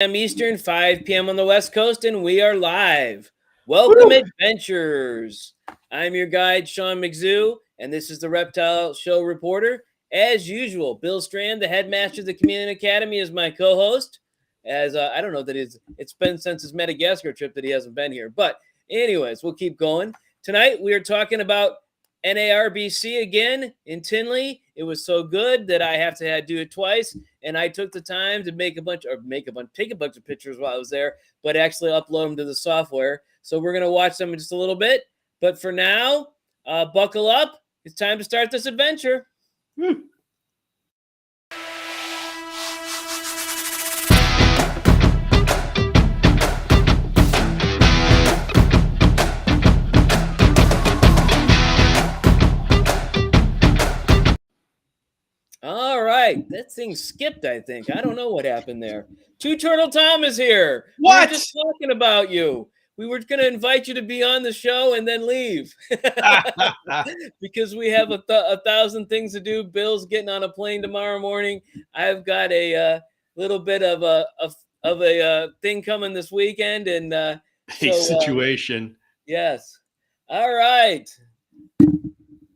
p.m. Eastern, 5 p.m. on the West Coast, and we are live. Welcome, Woo! adventurers. I'm your guide, Sean McZoo, and this is the Reptile Show reporter. As usual, Bill Strand, the headmaster of the Chameleon Academy, is my co-host. As I don't know that it's been since his Madagascar trip that he hasn't been here. But anyways, we'll keep going. Tonight, we are talking about NARBC again in Tinley. It was so good that I have to do it twice. And I took the time to take a bunch of pictures while I was there, but actually upload them to the software. So we're going to watch them in just a little bit. But for now, buckle up. It's time to start this adventure. Woo. All right. That thing skipped, I think. I don't know what happened there. Two Turtle Tom is here. What? We were just talking about you. We were going to invite you to be on the show and then leave because we have a 1,000 things to do. Bill's getting on a plane tomorrow morning. I've got a little bit of a thing coming this weekend, and situation. Yes. All right.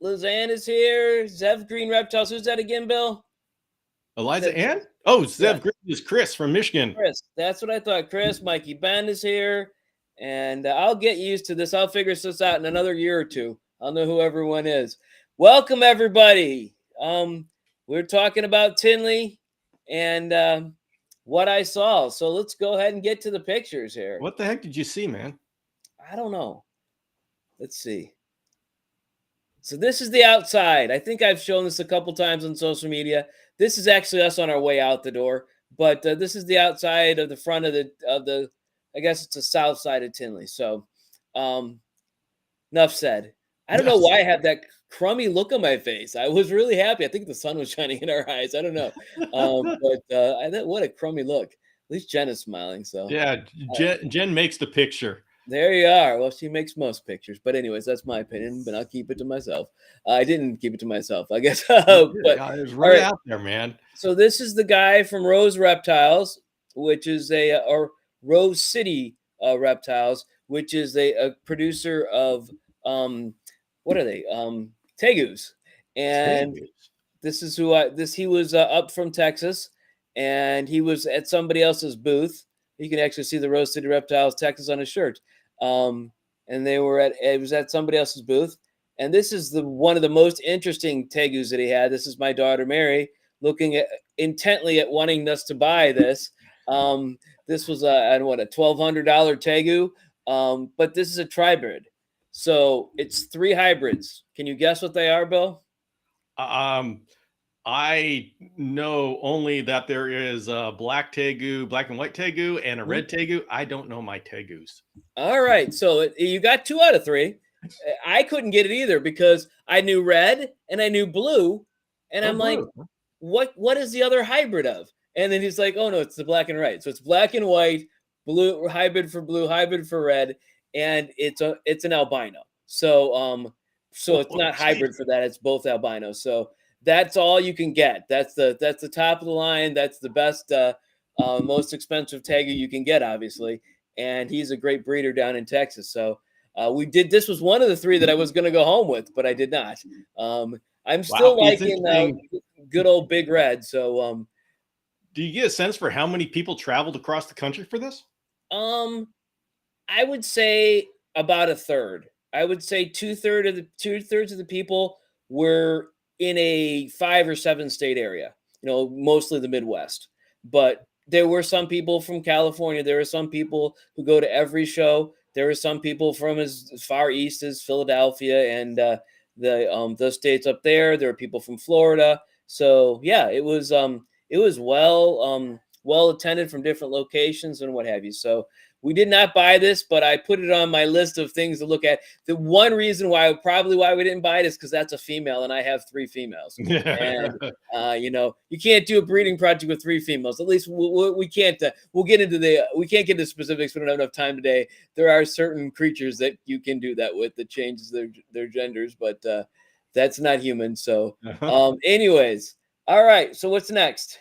Lizanne is here. Zev Green Reptiles. Who's that again, Bill? Eliza Ann? Oh, Zev Green is Chris from Michigan. Chris. That's what I thought. Chris. Mikey Ben is here. And I'll get used to this. I'll figure this out in another year or two. I'll know who everyone is. Welcome, everybody. We're talking about Tinley and what I saw. So let's go ahead and get to the pictures here. What the heck did you see, man? I don't know. Let's see. So this is the outside. I think I've shown this a couple times on social media. This is actually us on our way out the door. But this is the outside of the front of the I guess it's the south side of Tinley. So enough said. I don't know why I have that crummy look on my face. I was really happy. I think the sun was shining in our eyes. I don't know. But what a crummy look. At least Jen is smiling. So yeah, Jen makes the picture. There you are. Well, she makes most pictures. But anyways, that's my opinion, but I'll keep it to myself. I didn't keep it to myself, I guess. But it's right out there, man. So this is the guy from Rose Reptiles, which is or Rose City Reptiles, which is a producer of what are they? Tegus. And this is he was up from Texas, and he was at somebody else's booth. You can actually see the Rose City Reptiles Texas on his shirt. And it was at somebody else's booth. And this is one of the most interesting tegus that he had. This is my daughter, Mary, looking intently at wanting us to buy this. This was a $1,200 tegu. But this is a tribrid. So it's 3 hybrids. Can you guess what they are, Bill? I know only that there is a black tegu, black and white tegu, and a red tegu. I don't know my tegus. All right. So you got 2 out of 3. I couldn't get it either because I knew red and I knew blue. And I'm like, what is the other hybrid of? And then he's like, oh, no, it's the black and white. So it's black and white, blue, hybrid for blue, hybrid for red. And it's an albino. So it's not hybrid for that. It's both albino. So that's all you can get. That's the top of the line. That's the best, most expensive tegu you can get, obviously. And he's a great breeder down in Texas. So this was one of the 3 that I was going to go home with, but I did not. I'm still liking good old Big Red. So do you get a sense for how many people traveled across the country for this? I would say about a third. I would say two-thirds of the people were in a 5 or 7 state area, mostly the Midwest. But there were some people from California. There were some people who go to every show. There were some people from as far east as Philadelphia and those states up there. There were people from Florida. So yeah, it was well attended from different locations and what have you. So we did not buy this, but I put it on my list of things to look at. The one reason why we didn't buy it is because that's a female, and I have 3 females. And you can't do a breeding project with 3 females. At least we can't. We can't get into specifics. We don't have enough time today. There are certain creatures that you can do that with that changes their genders, but that's not human. So, anyways, all right. So what's next?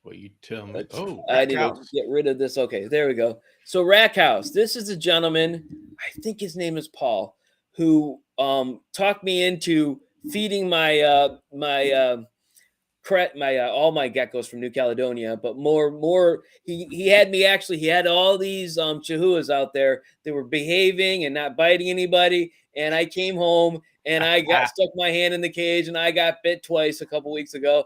Well, you tell me. Let's, Oh, I rack need to house. get rid of this. Okay, there we go. So Rack House. This is a gentleman, I think his name is Paul, who talked me into feeding my all my geckos from New Caledonia, but more he had me actually he had all these chihuahuas out there that were behaving and not biting anybody, and I came home and I got stuck my hand in the cage and I got bit twice a couple weeks ago.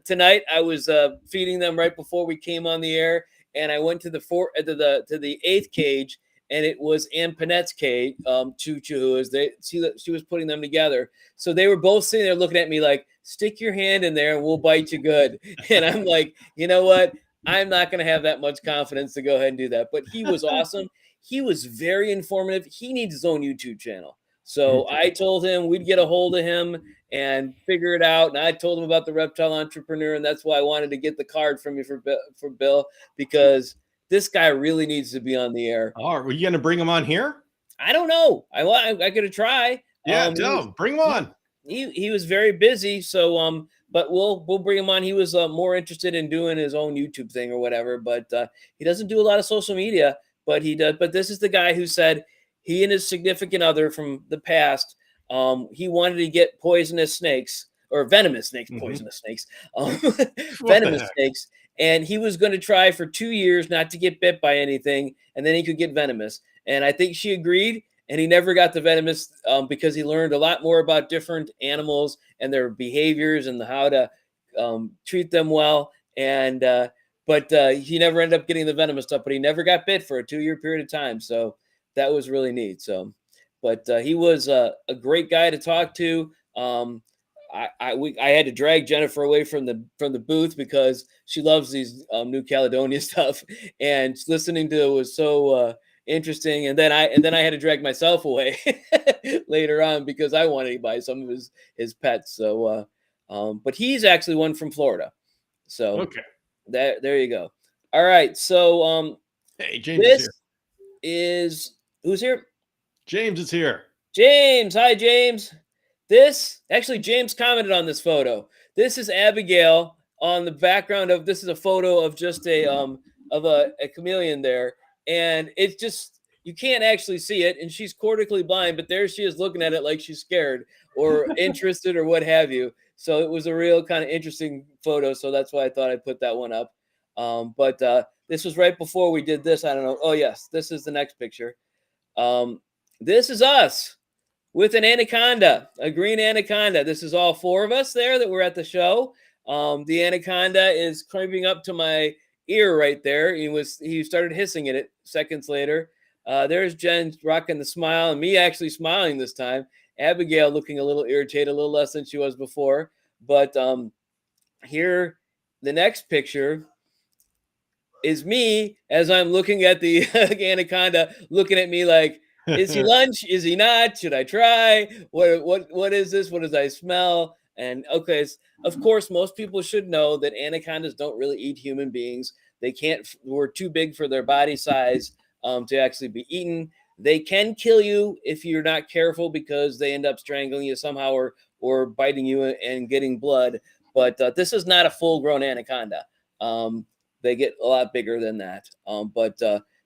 Tonight I was feeding them right before we came on the air, and I went to the eighth cage, and it was Ann Panette's cage, two chihuahuas. She was putting them together, so they were both sitting there looking at me like, stick your hand in there and we'll bite you good. And I'm like, you know what? I'm not going to have that much confidence to go ahead and do that. But he was awesome. He was very informative. He needs his own YouTube channel. So I told him we'd get a hold of him and figure it out. And I told him about the reptile entrepreneur. And that's why I wanted to get the card from you for Bill, because this guy really needs to be on the air. All right. Were you going to bring him on here? I don't know. I could have tried. Yeah, tell him. Bring him on. He was very busy, so but we'll bring him on. He was more interested in doing his own YouTube thing or whatever, but he doesn't do a lot of social media, but he does. But this is the guy who said he and his significant other from the past, he wanted to get poisonous snakes or venomous snakes, poisonous snakes, venomous snakes, and he was going to try for 2 years not to get bit by anything, and then he could get venomous. And I think she agreed. And he never got the venomous because he learned a lot more about different animals and their behaviors and how to treat them well. And but he never ended up getting the venomous stuff. But he never got bit for a 2-year period of time. So that was really neat. So, but he was a great guy to talk to. I had to drag Jennifer away from the booth because she loves these New Caledonia stuff, and listening to it was so interesting. And then I had to drag myself away later on because I wanted to buy some of his pets. So but he's actually one from Florida. So okay, there you go. All right. So hey, James is here. Is who's here? James is here. James. Hi, James. James commented on this photo. This is Abigail on the background of this is a photo of just a chameleon there. And it's just, you can't actually see it. And she's cortically blind, but there she is looking at it like she's scared or interested or what have you. So it was a real kind of interesting photo. So that's why I thought I'd put that one up. But this was right before we did this. I don't know. Oh, yes. This is the next picture. This is us with an anaconda, a green anaconda. This is all 4 of us there that were at the show. The anaconda is creeping up to my ear right there. He started hissing at it seconds later. There's Jen rocking the smile and me actually smiling this time. Abigail looking a little irritated, a little less than she was before. But here, the next picture is me as I'm looking at the anaconda, looking at me like, is he lunch? Is he not? Should I try? What is this? What does I smell? And okay, of course, most people should know that anacondas don't really eat human beings. They can't. We're too big for their body size to actually be eaten. They can kill you if you're not careful because they end up strangling you somehow or biting you and getting blood. But this is not a full-grown anaconda. They get a lot bigger than that. But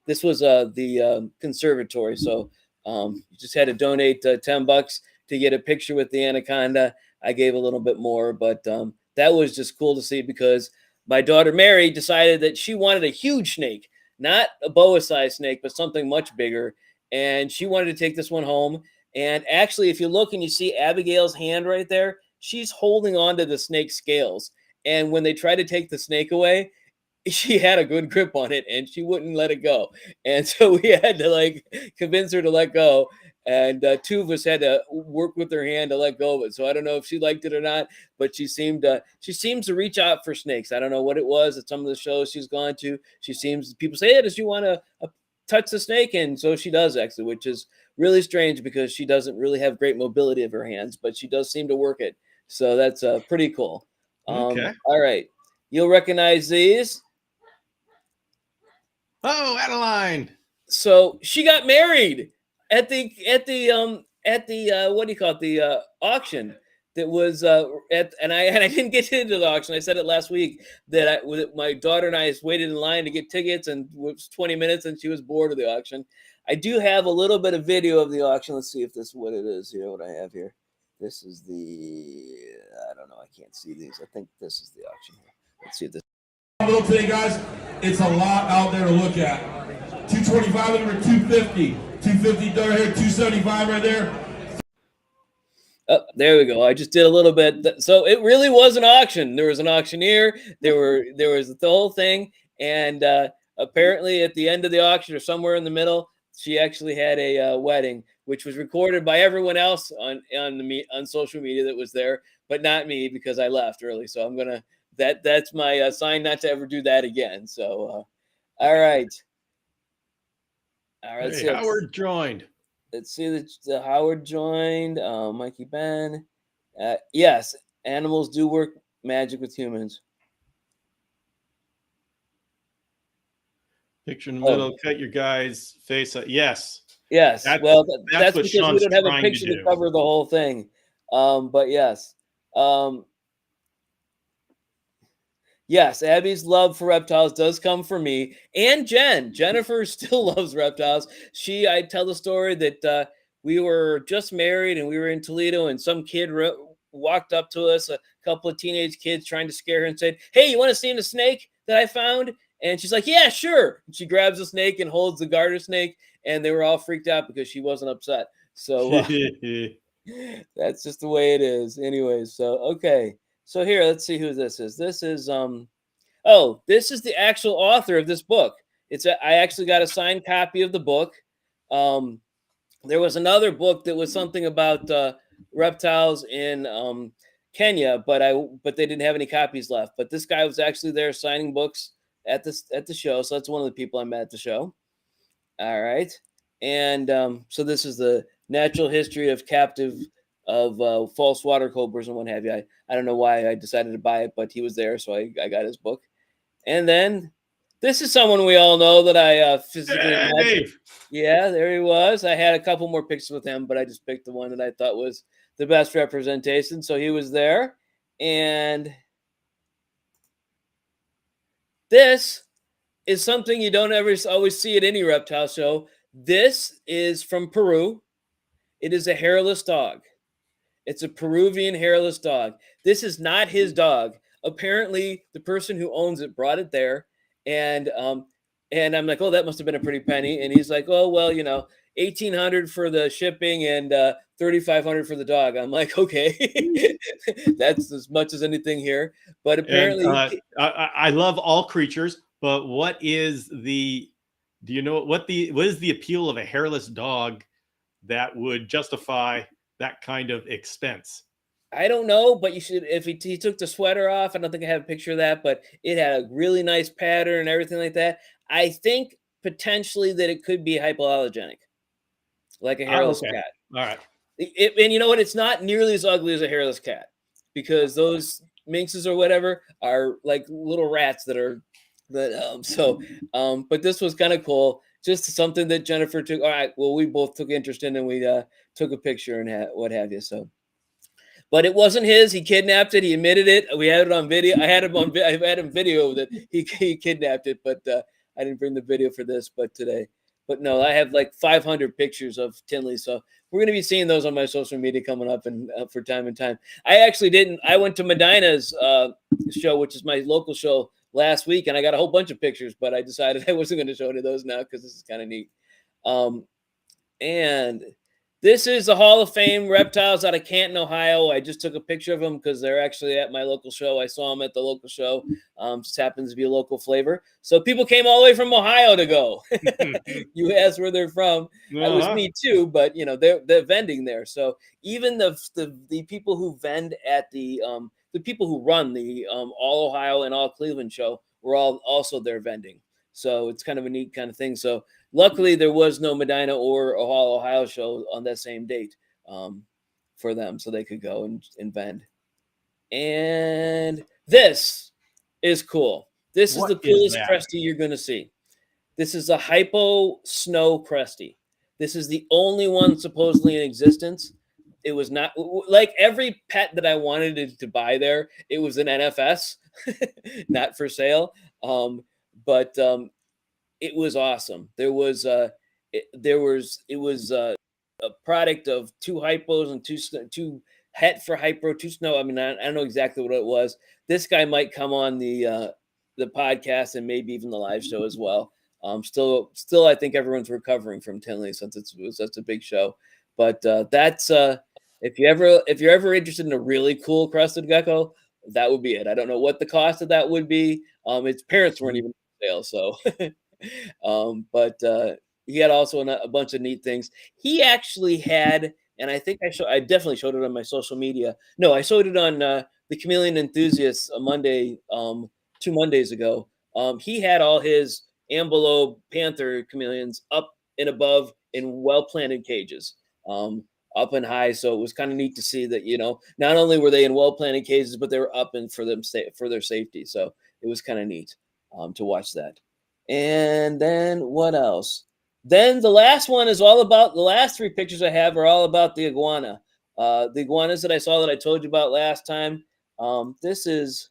this was the conservatory, so you just had to donate $10 to get a picture with the anaconda. I gave a little bit more, but that was just cool to see because my daughter Mary decided that she wanted a huge snake, not a boa-sized snake, but something much bigger, and she wanted to take this one home. And actually, if you look and you see Abigail's hand right there, she's holding on to the snake scales. And when they try to take the snake away, she had a good grip on it and she wouldn't let it go. And so we had to like convince her to let go. And 2 of us had to work with her hand to let go of it. So I don't know if she liked it or not, but she seems to reach out for snakes. I don't know what it was at some of the shows she's gone to. People say, hey, does she want to touch the snake? And so she does actually, which is really strange because she doesn't really have great mobility of her hands, but she does seem to work it. So that's pretty cool. Okay. All right. You'll recognize these. Oh, Adeline. So she got married at the what do you call it? The auction. that was and I didn't get into the auction. I said it last week that my daughter and I waited in line to get tickets, and it was 20 minutes, and she was bored of the auction. I do have a little bit of video of the auction. Let's see if this is what it is here. What I have here. This is I don't know. I can't see these. I think this is the auction here. Let's see if this. Little today, guys. It's a lot out there to look at. 225 over 250. 250 right here. 275 right there. Oh, there we go. I just did a little bit. So it really was an auction. There was an auctioneer. There was the whole thing, and apparently at the end of the auction or somewhere in the middle, she actually had a wedding, which was recorded by everyone else on social media that was there, but not me because I left early. So I'm gonna that's my sign not to ever do that again. So all right. Hey, Howard joined. Let's see the Howard joined. Mikey Ben. Yes, animals do work magic with humans. Picture in the middle. Cut your guy's face. Yes. Yes. That's because we Sean's don't have a picture to cover the whole thing. But yes. Yes, Abby's love for reptiles does come from me and Jen. Jennifer still loves reptiles. I tell the story that we were just married and we were in Toledo, and some kid walked up to us, a couple of teenage kids trying to scare her, and said, "Hey, you want to see the snake that I found?" And she's like, "Yeah, sure." And she grabs the snake and holds the garter snake, and they were all freaked out because she wasn't upset. So that's just the way it is. Anyways, so okay. So here, let's see who this is. This is this is the actual author of this book. I actually got a signed copy of the book. There was another book that was something about reptiles in Kenya, but they didn't have any copies left. But this guy was actually there signing books at the show. So that's one of the people I met at the show. All right. And so this is the natural history of false water cobras and what have you. I don't know why I decided to buy it, but he was there, so I got his book. And then this is someone we all know that I physically met. Dave. Yeah, there he was. I had a couple more pictures with him, but I just picked the one that I thought was the best representation. So he was there. And this is something you don't always see at any reptile show. This is from Peru. It is a hairless dog. It's a Peruvian hairless dog. This is not his dog. Apparently, the person who owns it brought it there, and I'm like, "Oh, that must have been a pretty penny." And he's like, "Oh, well, $1,800 for the shipping and $3,500 for the dog." I'm like, "Okay, that's as much as anything here." But apparently, I love all creatures. But what is do you know what is the appeal of a hairless dog that would justify that kind of expense? I don't know, but you should. If he took the sweater off, I don't think I have a picture of that, but it had a really nice pattern and everything like that. I think potentially that it could be hypoallergenic, like a hairless cat. All right. And you know what? It's not nearly as ugly as a hairless cat, because those minxes or whatever are like little rats but this was kind of cool. Just something that Jennifer took. All right. Well, we both took interest in, and we took a picture and what have you. So, but it wasn't his. He kidnapped it. He admitted it. We had it on video. I had him video that he kidnapped it, but I didn't bring the video for this. But today, but no, I have like 500 pictures of Tinley. So we're going to be seeing those on my social media coming up and for time and time. I went to Medina's show, which is my local show, last week, and I got a whole bunch of pictures, but I decided I wasn't going to show any of those now because this is kind of neat. And this is the Hall of Fame reptiles out of Canton, Ohio. I just took a picture of them because they're actually at my local show. I saw them at the local show. Just happens to be a local flavor. So people came all the way from Ohio to go. You asked where they're from. That was me too, but they're vending there. So even the people who vend at the people who run the All Ohio and All Cleveland show were all also there vending. So it's kind of a neat kind of thing. So luckily there was no Medina or All Ohio show on that same date for them, so they could go and vend. And this is cool. This is the coolest Cresty you're going to see. This is a Hypo Snow Cresty. This is the only one supposedly in existence. it was not like every pet that I wanted to buy there. It was an NFS, not for sale. But it was awesome. It was a product of two hypos and two het for hypo, two snow. I mean, I don't know exactly what it was. This guy might come on the podcast and maybe even the live show as well. Still, I think everyone's recovering from Tinley since it was such a big show. But that's if you're ever interested in a really cool crested gecko, that would be it. I don't know what the cost of that would be. Its parents weren't even for sale, so. But he had also a bunch of neat things. He actually had, and I think I definitely showed it on my social media. No, I showed it on the Chameleon Enthusiasts a Monday, 2 Mondays ago. He had all his Ambolo Panther chameleons up and above in well-planted cages, up and high. So it was kind of neat to see that, not only were they in well-planted cages, but they were up and for their safety. So it was kind of neat to watch that. And then what else? Then the last one is all about, the last three pictures I have are all about the iguana. The iguanas that I saw that I told you about last time. This is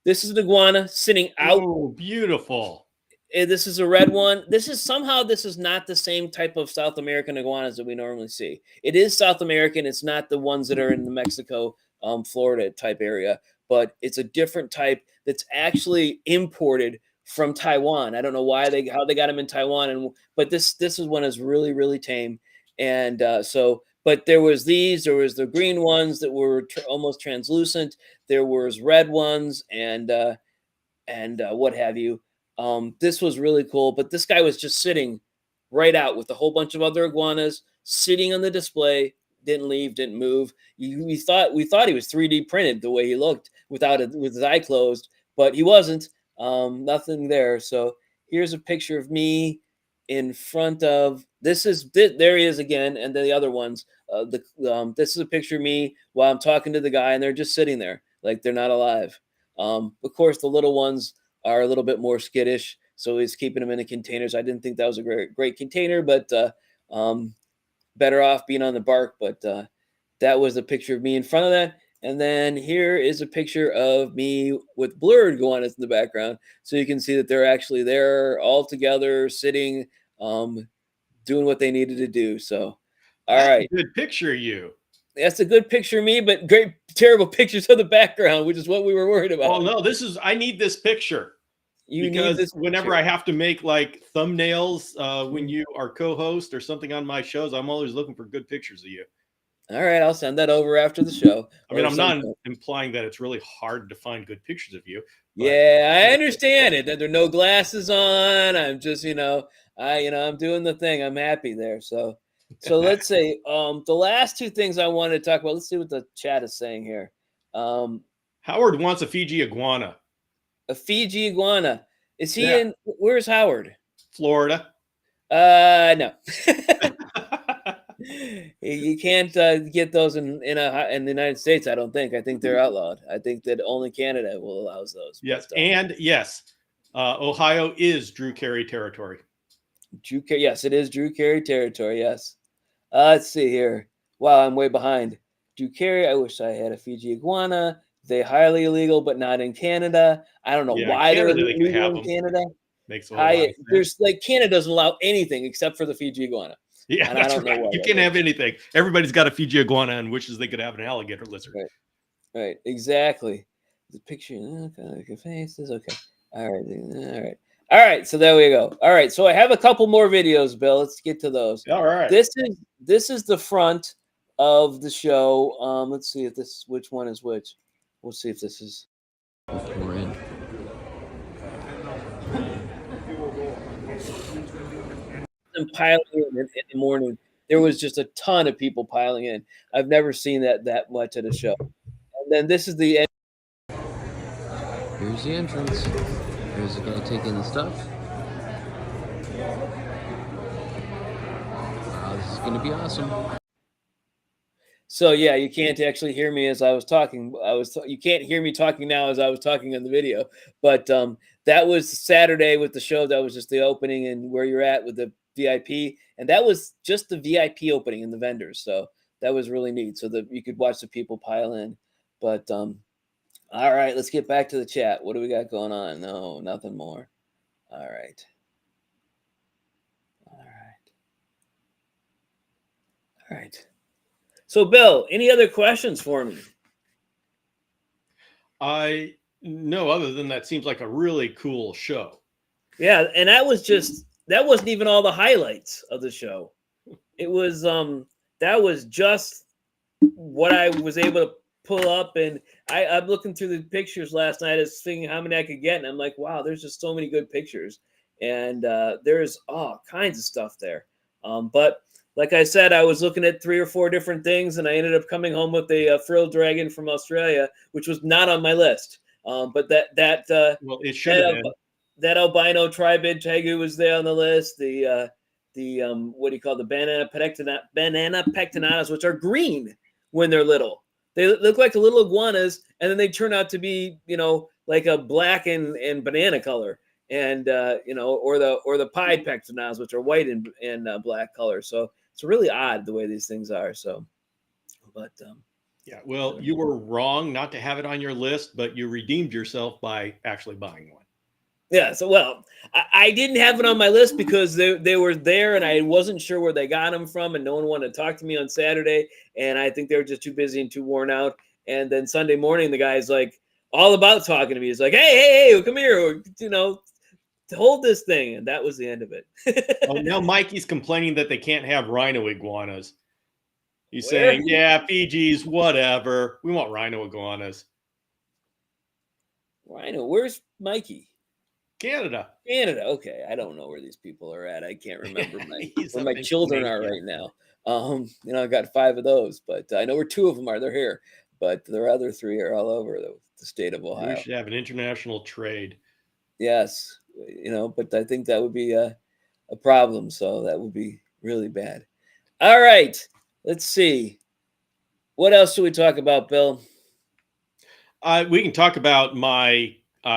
an iguana sitting out. Oh, beautiful. This is a red one. This is not the same type of South American iguanas that we normally see. It is South American. It's not the ones that are in the Mexico, Florida type area, but it's a different type that's actually imported from Taiwan. I don't know how they got them in Taiwan, but this one is really, really tame. And but there was the green ones that were almost translucent. There was red ones and what have you. This was really cool, but this guy was just sitting right out with a whole bunch of other iguanas sitting on the display. Didn't leave, didn't move. We thought he was 3D printed the way he looked with his eye closed, but he wasn't. Nothing there. So here's a picture of me in front of there he is again, and then the other ones. This is a picture of me while I'm talking to the guy, and they're just sitting there like they're not alive. Of course, the little ones are a little bit more skittish, so he's keeping them in the containers. I didn't think that was a great container, but better off being on the bark. But that was a picture of me in front of that. And then here is a picture of me with blurred iguanas in the background. So you can see that they're actually there all together, sitting, doing what they needed to do. So, all right. Good picture of you. That's a good picture of me, but terrible pictures of the background, which is what we were worried about. Oh, no, I need this picture. Whenever I have to make like thumbnails when you are co-host or something on my shows, I'm always looking for good pictures of you. All right, I'll send that over after the show. I mean, I'm not implying that it's really hard to find good pictures of you. Yeah, I understand it. That there are no glasses on. I'm just, I'm doing the thing. I'm happy there. So let's say the last two things I wanted to talk about. Let's see what the chat is saying here. Howard wants a Fiji iguana. A Fiji iguana. Is he in? Where's Howard? Florida. No. You can't get those in the United States. I don't think. I think they're outlawed. I think that only Canada will allow those. Yes, and yes, Ohio is Drew Carey territory. Yes, it is Drew Carey territory. Yes. Let's see here. Wow, I'm way behind. Drew Carey. I wish I had a Fiji iguana. They highly illegal, but not in Canada. I don't know why they're illegal in Canada. Makes a lot of sense. There's Canada doesn't allow anything except for the Fiji iguana. Yeah, that's right. You can't have anything. Everybody's got a Fiji iguana and wishes they could have an alligator lizard. Right. Exactly. The picture. Okay, faces. Okay. All right. So there we go. All right. So I have a couple more videos, Bill. Let's get to those. All right. This is the front of the show. Let's see which one is which. We'll see if this is. We're in. And piling in the morning, there was just a ton of people piling in. I've never seen that much at a show. And then this is the end. Here's the entrance. Here's the guy taking the stuff. Wow, this is going to be awesome. So yeah, you can't actually hear me as I was talking. You can't hear me talking now as I was talking in the video. But that was Saturday with the show. That was just the opening and where you're at with the VIP, and that was just the VIP opening in the vendors. So that was really neat. So that you could watch the people pile in. But all right, let's get back to the chat. What do we got going on? No, nothing more. All right. All right. All right. So, Bill, any other questions for me? No, other than that seems like a really cool show. Yeah, and that wasn't even all the highlights of the show. It was that was just what I was able to pull up, and I'm looking through the pictures last night, as thinking how many I could get, and I'm like, wow, there's just so many good pictures, and there's all kinds of stuff there. But like I said, I was looking at 3 or 4 different things, and I ended up coming home with a frilled dragon from Australia, which was not on my list. But Well, it should have been. that albino tribid tegu was there on the list. The what do you call the banana pectinatas, which are green when they're little. They look like the little iguanas, and then they turn out to be, like a black and banana color, and or the pied pectinatas, which are white and black color. So it's really odd the way these things are. So, but yeah, well, you were wrong not to have it on your list, but you redeemed yourself by actually buying one. yeah. So, well, I didn't have it on my list because they were there, and I wasn't sure where they got them from, and no one wanted to talk to me on Saturday, and I think they were just too busy and too worn out. And then Sunday morning, the guy's like all about talking to me. He's like, hey, come here, hold this thing, and that was the end of it. Oh, now Mikey's complaining that they can't have rhino iguanas. He's Where? saying, yeah, Fiji's, whatever. We want rhino iguanas. Rhino, where's Mikey? Canada. Okay, I don't know where these people are at. I can't remember He's where up my in children are Canada. right now. I got 5 of those, but I know where 2 of them are. They're here, but the other 3 are all over the state of We Ohio. should have an international trade. Yes, but I think that would be a problem. So that would be really bad. All right, let's see. What else should we talk about, Bill? We can talk about my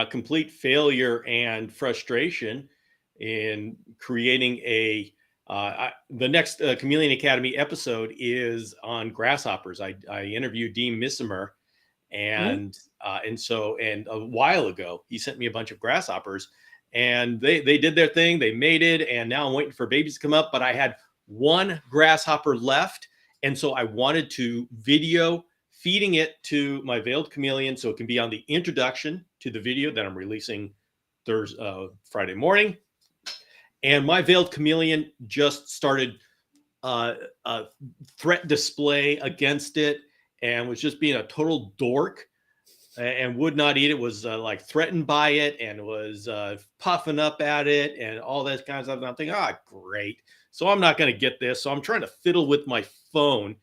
complete failure and frustration in creating the next Chameleon Academy episode is on grasshoppers. I interviewed Dean Missimer, and a while ago he sent me a bunch of grasshoppers, and they did their thing. They mated, and now I'm waiting for babies to come up. But I had 1 grasshopper left, and so I wanted to video feeding it to my veiled chameleon so it can be on the introduction to the video that I'm releasing Friday morning. And my veiled chameleon just started a threat display against it and was just being a total dork and would not eat it, was like threatened by it and was puffing up at it and all that kind of stuff. And I'm thinking, great. So I'm not going to get this. So I'm trying to fiddle with my phone.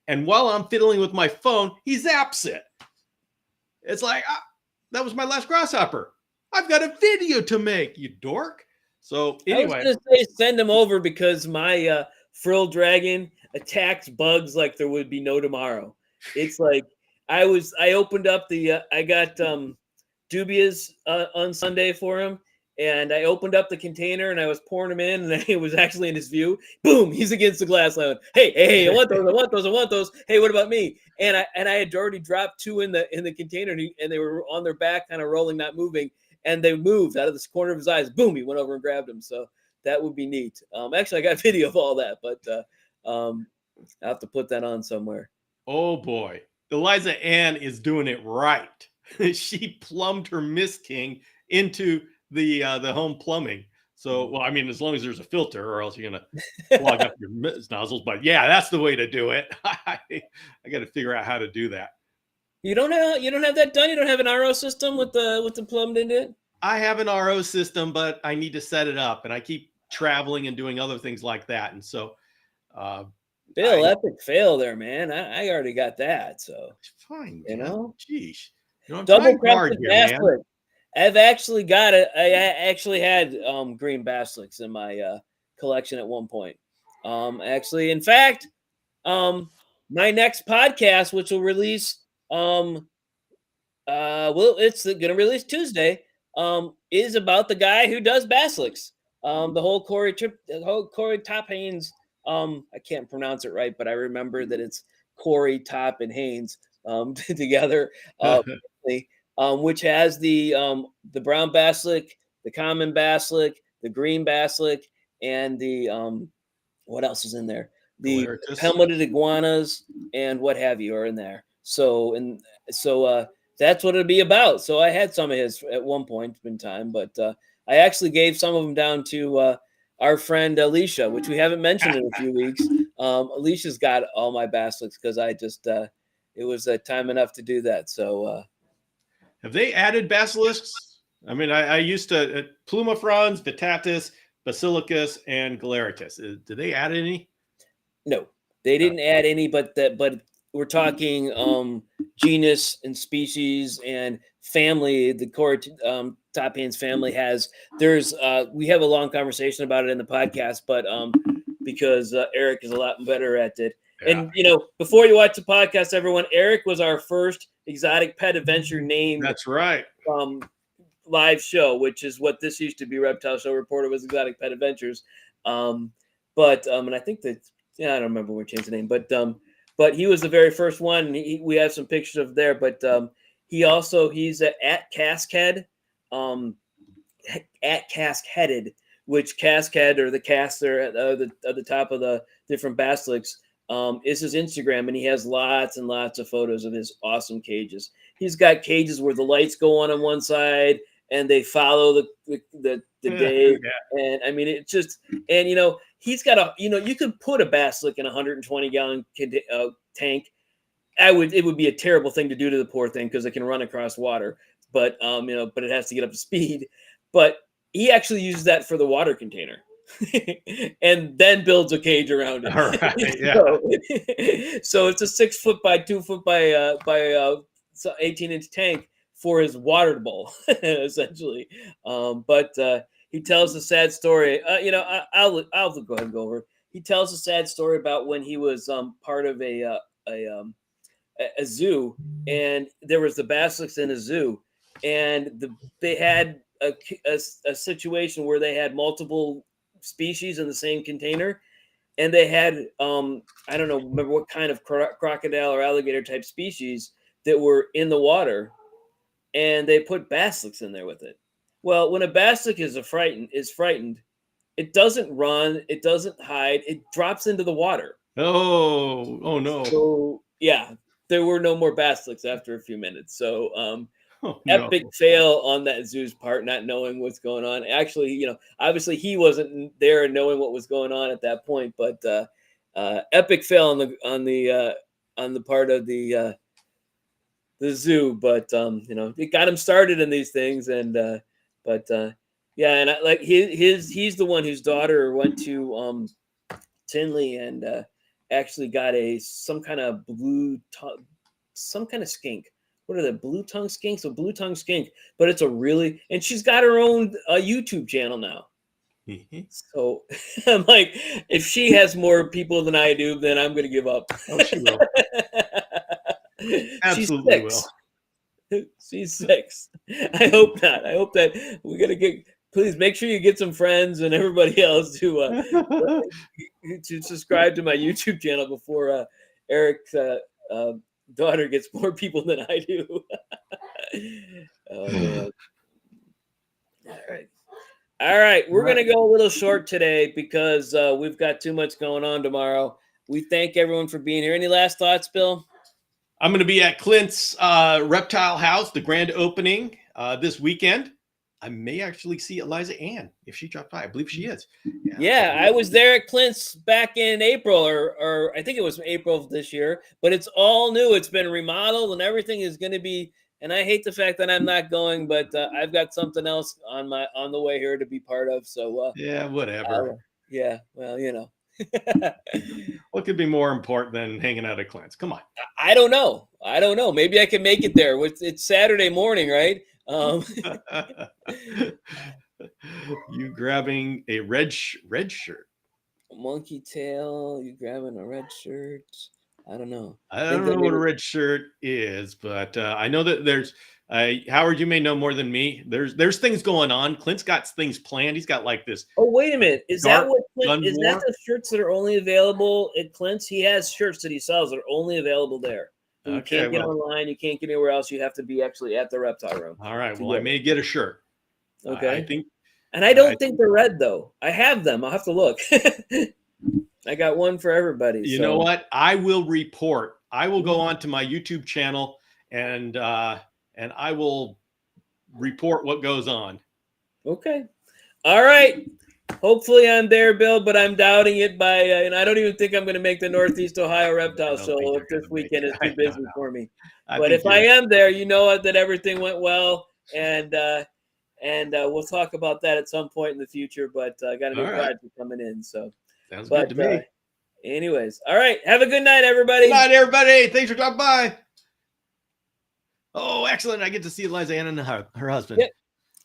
And while I'm fiddling with my phone, he zaps it. It's like, that was my last grasshopper. I've got a video to make, you dork. So anyway. I was going to say send him over because my frill dragon attacks bugs like there would be no tomorrow. It's like I opened up I got dubias on Sunday for him. And I opened up the container and I was pouring them in, and it was actually in his view. Boom! He's against the glass. I went, hey! I want those. Hey, what about me? And I had already dropped 2 in the container, and they were on their back, kind of rolling, not moving. And they moved out of the corner of his eyes. Boom! He went over and grabbed them. So that would be neat. Actually, I got video of all that, but I'll have to put that on somewhere. Oh boy, Eliza Ann is doing it right. She plumbed her Mist King into the home plumbing. So, well, I mean, as long as there's a filter, or else you're gonna clog up your nozzles. But yeah, that's the way to do it. I got to figure out how to do that. You don't have that done. You don't have an RO system with the plumbed into it. I have an RO system, but I need to set it up, and I keep traveling and doing other things like that. And so, Bill, epic fail there, man. I already got that. So fine, geez, double card here, man. I've actually got it. I actually had green basilisks in my collection at one point. Actually, in fact, my next podcast, which will release, it's going to release Tuesday, is about the guy who does basilisks. The whole Corey Top Haynes. I can't pronounce it right, but I remember that it's Corey Top and Haynes together. Which has the brown basilic, the common basilic, the green basilic, and the what else is in there? The Galeritus. helmeted iguanas and what have you are in there. So that's what it'd be about. So I had some of his at one point in time, but I actually gave some of them down to our friend Alicia, which we haven't mentioned in a few weeks. Alicia's got all my basilics because I just it was time enough to do that. So have they added basilisks? I mean, I used to Plumifrons, Vitatus, Basilicus, and Galeritus. Did they add any? No, they didn't add any, but we're talking genus and species and family. The Corey Top Haynes family has. We have a long conversation about it in the podcast, but because Eric is a lot better at it. Yeah. And before you watch the podcast, everyone, Eric was our first exotic pet adventure named. That's right. Live show, which is what this used to be. Reptile Show Reporter was Exotic Pet Adventures, and I think that I don't remember when we changed the name, but he was the very first one. And we have some pictures of there, but he's at Caskhead, at Caskheaded, which Caskhead or the caster at the top of the different basilics is his Instagram, and he has lots and lots of photos of his awesome cages. He's got cages where the lights go on one side and they follow the day. Yeah. And I mean, it's just, and he's got you could put a basilic in a 120-gallon tank. It would be a terrible thing to do to the poor thing because it can run across water, but but it has to get up to speed. But he actually uses that for the water container. And then builds a cage around it. All right, yeah. So it's a 6 foot by 2 foot by 18-inch tank for his water bowl, essentially. But he tells a sad story. I'll go ahead and go over it. He tells a sad story about when he was part of a zoo, and there was the basilics in a zoo, and they had a situation where they had multiple species in the same container, and they had I don't know, remember what kind of crocodile or alligator type species that were in the water, and they put basilics in there with it. Well, when a basilic is frightened, it doesn't run, it doesn't hide, it drops into the water. Oh no. So yeah, there were no more basilics after a few minutes. So epic No. fail on that zoo's part, not knowing what's going on. Actually, obviously he wasn't there knowing what was going on at that point, but epic fail on the part of the zoo. But it got him started in these things, and yeah, and he's the one whose daughter went to Tinley and actually got some kind of skink. What are the blue tongue skinks? A blue tongue skink, but it's and she's got her own YouTube channel now. So I'm like, if she has more people than I do, then I'm going to give up. Oh, she will. Absolutely will. She's 6. I hope not. I hope that we're going to please make sure you get some friends and everybody else to subscribe to my YouTube channel before Eric's daughter gets more people than I do. Oh, man. All right. We're going to go a little short today because we've got too much going on tomorrow. We thank everyone for being here. Any last thoughts, Bill? I'm going to be at Clint's Reptile House, the grand opening this weekend. I may actually see Eliza Ann if she dropped by. I believe she is. Yeah, I was there at Clint's back in April, or I think it was April of this year. But it's all new. It's been remodeled, and everything is going to be. And I hate the fact that I'm not going, but I've got something else on the way here to be part of. So yeah, whatever. Yeah, well, What could be more important than hanging out at Clint's? Come on. I don't know. Maybe I can make it there. It's Saturday morning, right? You grabbing a red shirt? Monkey tail. You grabbing a red shirt? I don't know. I don't know what a red shirt is, but I know that there's Howard. You may know more than me. There's things going on. Clint's got things planned. He's got like this. Oh, wait a minute. Is that what gun is war? that the shirts that are only available at Clint's? He has shirts that he sells that are only available there. You Okay, can't get well, online. You can't get anywhere else. You have to be actually at the reptile room. all right. to Well, I get may get a shirt. Okay. I think, And I don't think they're red though. I have them. I'll have to look. I got one for everybody. you so. know what? I will report. I will go on to my YouTube channel and I will report what goes on. Okay. All right. Hopefully I'm there, Bill, but I'm doubting it and I don't even think I'm going to make the Northeast Ohio Reptile don't Show think if you're this gonna make weekend it. is too busy for me. But think if I am there, you know that everything went well, and we'll talk about that at some point in the future. But I got a new All right. project coming in, so Sounds good to me. Anyways, all right. Have a good night, everybody. Good night, everybody. Thanks for dropping by. Oh, excellent. I get to see Eliza Ann and her husband. Yep.